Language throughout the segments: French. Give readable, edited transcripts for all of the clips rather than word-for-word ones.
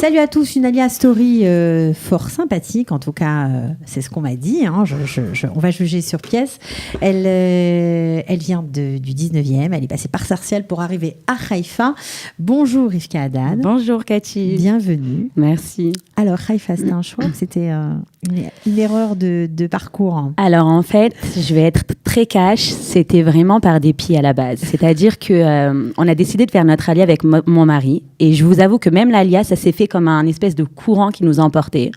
Salut à tous, une Alia Story fort sympathique, en tout cas, c'est ce qu'on m'a dit. Hein, on va juger sur pièce. Elle vient du 19e, elle est passée par Sarcelles pour arriver à Haïfa. Bonjour Rivka Haddad. Bonjour Cathy. Bienvenue. Merci. Alors Haïfa, c'était un choix ou c'était une erreur de parcours, hein? Alors en fait, je vais être très cash, c'était vraiment par dépit à la base. C'est-à-dire que on a décidé de faire notre alia avec mon mari. Et je vous avoue que même l'alia, ça s'est fait comme un espèce de courant qui nous a emportés.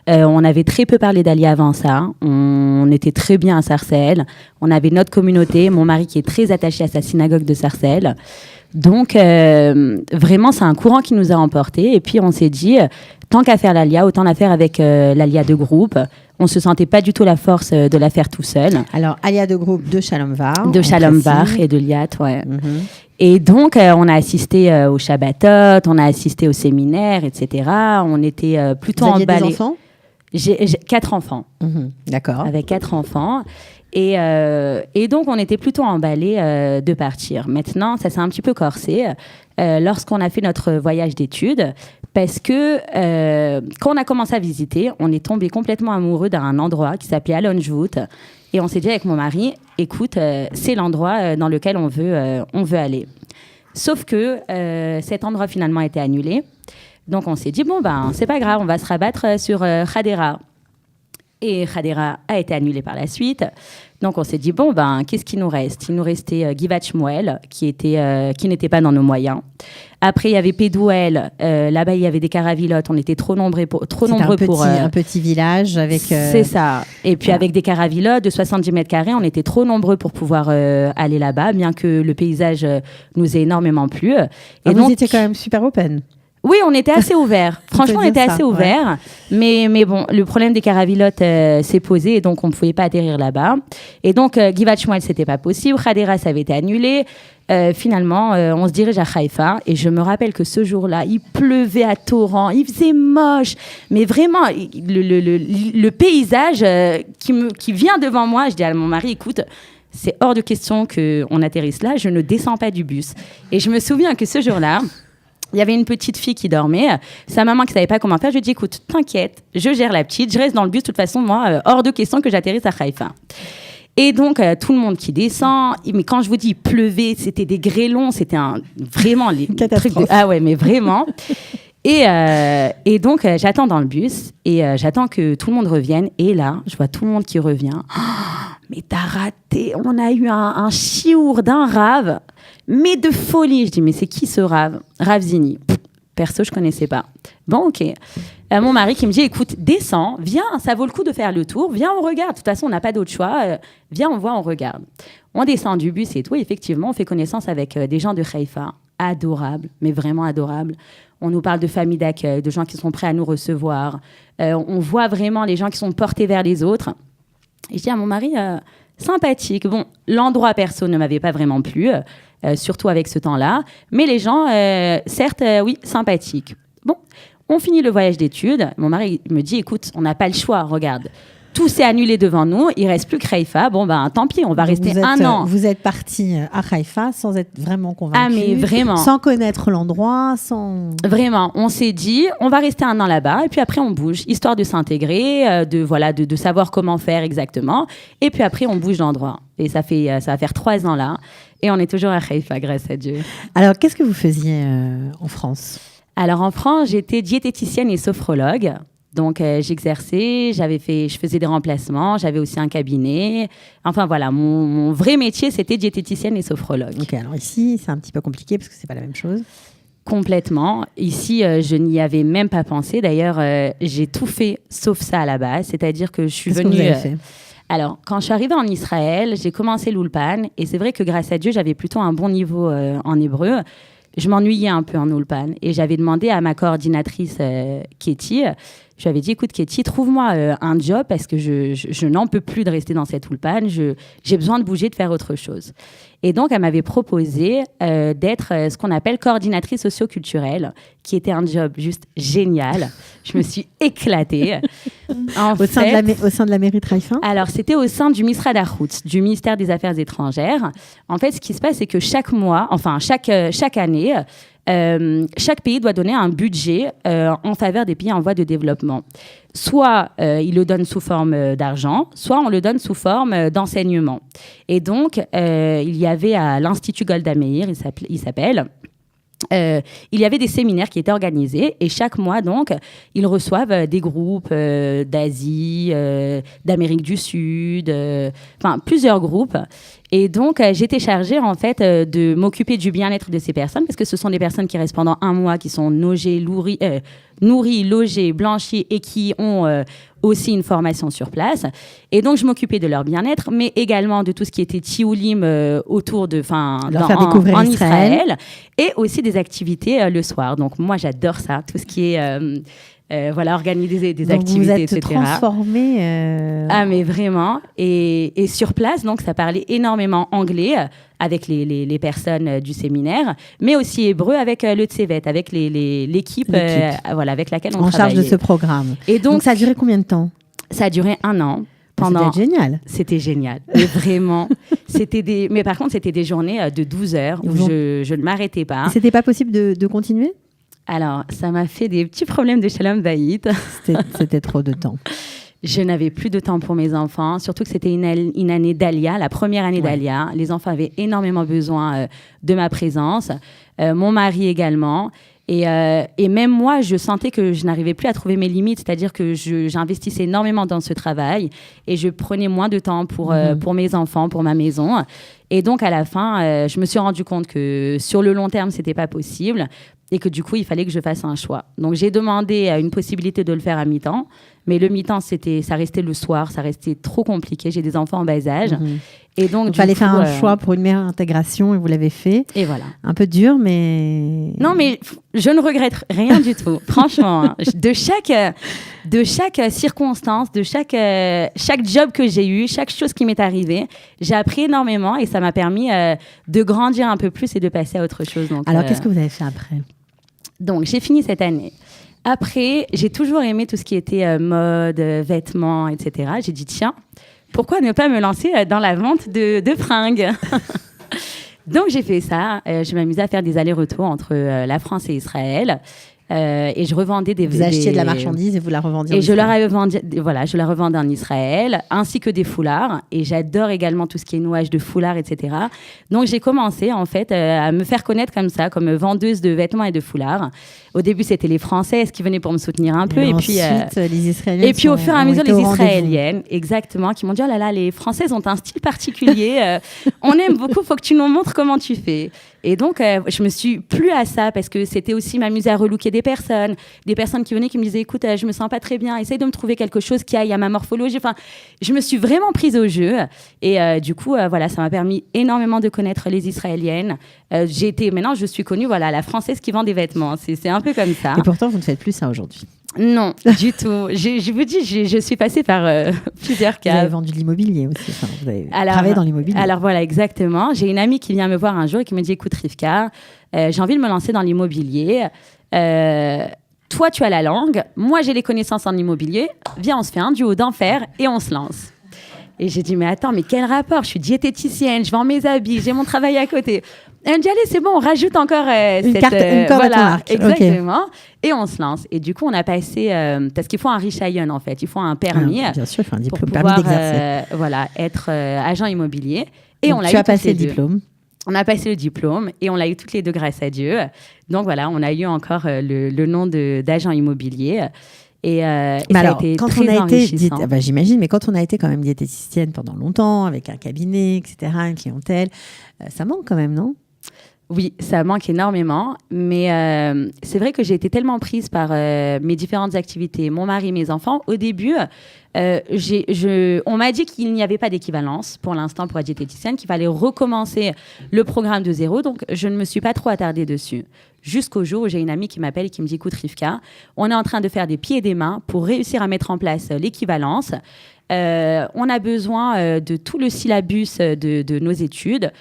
On avait très peu parlé d'alia avant ça. On était très bien à Sarcelles. On avait notre communauté. Mon mari qui est très attaché à sa synagogue de Sarcelles. Donc, vraiment, c'est un courant qui nous a emportés. Et puis, on s'est dit, tant qu'à faire l'alia, autant la faire avec l'alia de groupe. On ne se sentait pas du tout la force de la faire tout seul. Alors, alia de groupe de Shalom Var. De Shalom Var et de Liat, ouais. Mm-hmm. Et donc, on a assisté au Shabbatot, on a assisté au séminaire, etc. On était plutôt emballés. Vous aviez des enfants ? J'ai 4 enfants. Mm-hmm. D'accord. Avec 4 enfants. Et donc, on était plutôt emballés de partir. Maintenant, ça s'est un petit peu corsé lorsqu'on a fait notre voyage d'études. Parce que quand on a commencé à visiter, on est tombé complètement amoureux d'un endroit qui s'appelait Alon-Jvout. Et on s'est dit avec mon mari, écoute, c'est l'endroit dans lequel on veut aller. Sauf que cet endroit finalement a été annulé. Donc on s'est dit, bon, c'est pas grave, on va se rabattre sur Hadera. Et Hadera a été annulé par la suite. Donc on s'est dit, bon, qu'est-ce qu'il nous reste ? Il nous restait Givat Shmuel, qui n'était pas dans nos moyens. Après, il y avait Pédouel. Là-bas, il y avait des caravilotes. On était trop nombreux pour... un petit village avec... C'est ça. Et puis, avec des caravilotes de 70 mètres carrés, on était trop nombreux pour pouvoir aller là-bas, bien que le paysage nous ait énormément plu. Et donc, vous étiez quand même super open. Oui, on était assez ouverts. Franchement, on était assez ouverts. Ouais. Mais bon, le problème des caravilotes s'est posé et donc on ne pouvait pas atterrir là-bas. Et donc, Givat Shmuel, ce n'était pas possible. Hadera, ça avait été annulé. Finalement, on se dirige à Haïfa. Et je me rappelle que ce jour-là, il pleuvait à torrent. Il faisait moche. Mais vraiment, le paysage qui vient devant moi, je dis à mon mari, écoute, c'est hors de question qu'on atterrisse là. Je ne descends pas du bus. Et je me souviens que ce jour-là, il y avait une petite fille qui dormait, sa maman qui ne savait pas comment faire. Je lui ai dit, écoute, t'inquiète, je gère la petite, je reste dans le bus. De toute façon, moi, hors de question que j'atterrisse à Haïfa. Et donc, tout le monde qui descend. Mais quand je vous dis, il pleuvait, c'était des grêlons, c'était vraiment les trucs de... Ah ouais, mais vraiment. Et donc, j'attends dans le bus et j'attends que tout le monde revienne. Et là, je vois tout le monde qui revient. Oh, mais t'as raté. On a eu un chiour d'un rave, mais de folie. Je dis, mais c'est qui ce rave ? Rav Zini. Perso, je connaissais pas. Bon, ok. Mon mari qui me dit, écoute, descends, viens, ça vaut le coup de faire le tour. Viens, on regarde. De toute façon, on n'a pas d'autre choix. Viens, on voit, on regarde. On descend du bus et tout. Effectivement, on fait connaissance avec des gens de Haïfa. Adorables, mais vraiment adorables. On nous parle de familles d'accueil, de gens qui sont prêts à nous recevoir. On voit vraiment les gens qui sont portés vers les autres. Et je dis à mon mari, sympathique. Bon, l'endroit perso ne m'avait pas vraiment plu, surtout avec ce temps-là. Mais les gens, certes, oui, sympathiques. Bon, on finit le voyage d'études. Mon mari me dit, écoute, on n'a pas le choix, regarde. Tout s'est annulé devant nous, il ne reste plus que Haïfa. Bon, tant pis, on va rester un an. Vous êtes parti à Haïfa sans être vraiment convaincu. Ah, mais vraiment. Sans connaître l'endroit, sans... Vraiment, on s'est dit, on va rester un an là-bas, et puis après, on bouge, histoire de s'intégrer, de savoir comment faire exactement. Et puis après, on bouge d'endroit. Et ça va faire 3 ans là, et on est toujours à Haïfa, grâce à Dieu. Alors, qu'est-ce que vous faisiez en France ? Alors, en France, j'étais diététicienne et sophrologue. Donc, j'exerçais, je faisais des remplacements, j'avais aussi un cabinet. Enfin, voilà, mon vrai métier, c'était diététicienne et sophrologue. Ok, alors ici, c'est un petit peu compliqué parce que c'est pas la même chose. Complètement. Ici, je n'y avais même pas pensé. D'ailleurs, j'ai tout fait sauf ça à la base. C'est-à-dire que je suis venue... Qu'est-ce que vous avez fait ? Alors, quand je suis arrivée en Israël, j'ai commencé l'Ulpan. Et c'est vrai que grâce à Dieu, j'avais plutôt un bon niveau en hébreu. Je m'ennuyais un peu en Ulpan. Et j'avais demandé à ma coordinatrice, Katie... Je lui avais dit, écoute, Katie, trouve-moi un job parce que je n'en peux plus de rester dans cette Ulpan. J'ai besoin de bouger, de faire autre chose. Et donc, elle m'avait proposé d'être ce qu'on appelle coordinatrice socio-culturelle, qui était un job juste génial. Je me suis éclatée. Au sein de la mairie Traifa? Alors, c'était au sein du Misrad Haroutz, du ministère des Affaires étrangères. En fait, ce qui se passe, c'est que chaque année, chaque pays doit donner un budget en faveur des pays en voie de développement. Soit il le donne sous forme d'argent, soit on le donne sous forme d'enseignement. Et donc, il y avait à l'Institut Golda Meir, il s'appelle... il y avait des séminaires qui étaient organisés et chaque mois, donc, ils reçoivent des groupes d'Asie, d'Amérique du Sud, plusieurs groupes. Et donc, j'étais chargée, en fait, de m'occuper du bien-être de ces personnes parce que ce sont des personnes qui restent pendant un mois, qui sont nourries, logées, blanchies et qui ont aussi une formation sur place. Et donc, je m'occupais de leur bien-être, mais également de tout ce qui était tioulim autour en Israël et aussi des activités le soir. Donc, moi, j'adore ça, tout ce qui est... organiser des donc activités, vous êtes etc. transformée. Ah, mais vraiment. Et sur place, donc, ça parlait énormément anglais avec les personnes du séminaire, mais aussi hébreu avec le Tsevet, avec l'équipe avec laquelle on travaillait. En charge de ce programme. Et donc, ça a duré combien de temps? Ça a duré 1 an. C'était génial. C'était génial. Mais vraiment, mais par contre, c'était des journées de 12 heures où je ne m'arrêtais pas. Et c'était pas possible de continuer? Alors, ça m'a fait des petits problèmes de shalom bayit. C'était trop de temps. Je n'avais plus de temps pour mes enfants, surtout que c'était une année d'Alia, la première année d'Alia. Les enfants avaient énormément besoin de ma présence, mon mari également. Et même moi, je sentais que je n'arrivais plus à trouver mes limites, c'est-à-dire que j'investissais énormément dans ce travail et je prenais moins de temps pour mes enfants, pour ma maison. Et donc, à la fin, je me suis rendu compte que sur le long terme, c'était pas possible et que du coup, il fallait que je fasse un choix. Donc, j'ai demandé une possibilité de le faire à mi-temps, mais le mi-temps, ça restait le soir, ça restait trop compliqué. J'ai des enfants en bas âge. Et donc, il fallait faire un choix pour une meilleure intégration et vous l'avez fait. Et voilà. Un peu dur, mais... Non, mais je ne regrette rien du tout. Franchement, hein. de chaque circonstance, de chaque job que j'ai eu, chaque chose qui m'est arrivée, j'ai appris énormément et ça m'a permis de grandir un peu plus et de passer à autre chose. Donc, alors, qu'est-ce que vous avez fait après? Donc, j'ai fini cette année. Après, j'ai toujours aimé tout ce qui était mode, vêtements, etc. J'ai dit, tiens, pourquoi ne pas me lancer dans la vente de fringues? Donc, j'ai fait ça. Je m'amusais à faire des allers-retours entre la France et Israël. Et je revendais Vous achetiez de la marchandise et vous la revendiez en Israël. Et je la revendais en Israël, ainsi que des foulards. Et j'adore également tout ce qui est nouage de foulards, etc. Donc, j'ai commencé, en fait, à me faire connaître comme ça, comme vendeuse de vêtements et de foulards. Au début, c'était les Françaises qui venaient pour me soutenir un peu. Et puis, ensuite, les Israéliennes. Et puis, au fur et à mesure, les Israéliennes, exactement, qui m'ont dit, oh là là, les Françaises ont un style particulier. On aime beaucoup, faut que tu nous montres comment tu fais. Et donc, je me suis plu à ça parce que c'était aussi m'amuser à relooker des personnes qui venaient, qui me disaient, écoute, je me sens pas très bien, essaye de me trouver quelque chose qui aille à ma morphologie. Enfin, je me suis vraiment prise au jeu. Et du coup, ça m'a permis énormément de connaître les Israéliennes. Maintenant, je suis connue, la Française qui vend des vêtements. C'est un peu comme ça. Et pourtant, vous ne faites plus ça aujourd'hui. Non, du tout. Je vous dis, je suis passée par plusieurs cas. Vous avez vendu de l'immobilier aussi. Enfin, vous avez travaillé dans l'immobilier. Alors voilà, exactement. J'ai une amie qui vient me voir un jour et qui me dit, écoute Rivka, j'ai envie de me lancer dans l'immobilier. Toi, tu as la langue. Moi, j'ai les connaissances en immobilier. Viens, on se fait un duo d'enfer et on se lance. Et j'ai dit, mais attends, mais quel rapport? Je suis diététicienne, je vends mes habits, j'ai mon travail à côté. Elle me dit, allez, c'est bon, on rajoute encore une corde à ton arc. Exactement. Okay. Et on se lance. Et du coup, on a passé... parce qu'il faut un richayon, en fait. Il faut un permis. Bien sûr, il faut un diplôme, permis d'exercer. Être agent immobilier. Et donc, tu as passé le diplôme. On a passé le diplôme et on l'a eu toutes les deux grâce à Dieu. Donc voilà, on a eu encore le nom d'agent immobilier. Et ça a été très enrichissant. J'imagine, mais quand on a été quand même diététicienne pendant longtemps, avec un cabinet, etc., une clientèle, ça manque quand même, non? Oui, ça manque énormément, mais c'est vrai que j'ai été tellement prise par mes différentes activités, mon mari, mes enfants. Au début, on m'a dit qu'il n'y avait pas d'équivalence pour l'instant pour la diététicienne, qu'il fallait recommencer le programme de zéro, donc je ne me suis pas trop attardée dessus. Jusqu'au jour où j'ai une amie qui m'appelle et qui me dit, écoute Rivka, on est en train de faire des pieds et des mains pour réussir à mettre en place l'équivalence. On a besoin de tout le syllabus de nos études.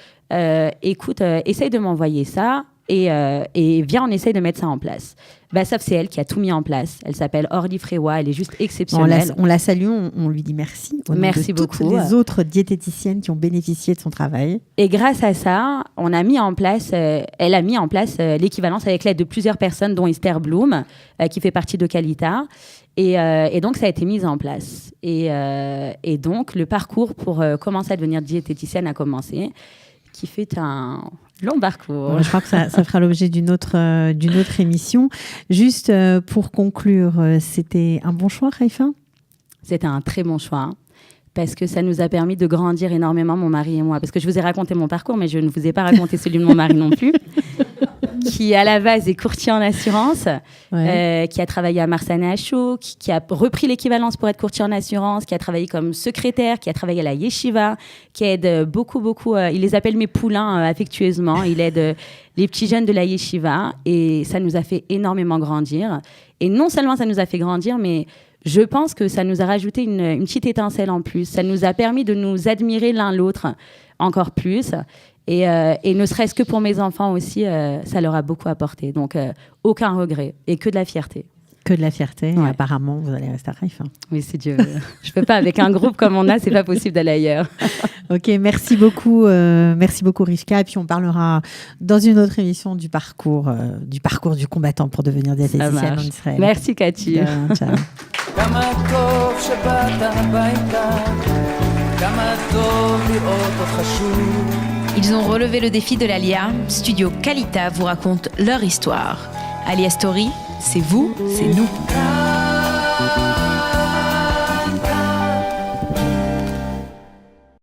Écoute, essaye de m'envoyer ça. et viens, on essaye de mettre ça en place. Sauf c'est elle qui a tout mis en place. Elle s'appelle Orly Fréwa, elle est juste exceptionnelle. On la salue, on lui dit merci. Merci beaucoup. Toutes les autres diététiciennes qui ont bénéficié de son travail. Et grâce à ça, on a mis en place, elle a mis en place l'équivalence avec l'aide de plusieurs personnes, dont Esther Bloom, qui fait partie de Qualita. Et donc, ça a été mis en place. Et donc, le parcours pour commencer à devenir diététicienne a commencé, qui fait un long parcours. Je crois que ça fera l'objet d'une autre émission. Juste pour conclure, c'était un bon choix, Raïfa ? C'était un très bon choix. Parce que ça nous a permis de grandir énormément, mon mari et moi. Parce que je vous ai raconté mon parcours, mais je ne vous ai pas raconté celui de mon mari non plus, qui à la base est courtier en assurance, qui a travaillé à Marsana Achou, qui a repris l'équivalence pour être courtier en assurance, qui a travaillé comme secrétaire, qui a travaillé à la Yeshiva, qui aide beaucoup, il les appelle mes poulains affectueusement, il aide les petits jeunes de la Yeshiva, et ça nous a fait énormément grandir. Et non seulement ça nous a fait grandir, mais je pense que ça nous a rajouté une petite étincelle en plus. Ça nous a permis de nous admirer l'un l'autre encore plus. Et ne serait-ce que pour mes enfants aussi, ça leur a beaucoup apporté. Donc, aucun regret et que de la fierté. Que de la fierté. Ouais. Et apparemment, vous allez rester à Raïfa. Oui, si Dieu veut. Je peux pas, avec un groupe comme on a, c'est pas possible d'aller ailleurs. Ok, merci beaucoup Rivka. Et puis on parlera dans une autre émission du parcours du combattant pour devenir diététicienne en Israël. Merci Cathy. Ciao. Ils ont relevé le défi de l'Alia. Studio Qualita vous raconte leur histoire. Alia Story, c'est vous, c'est nous.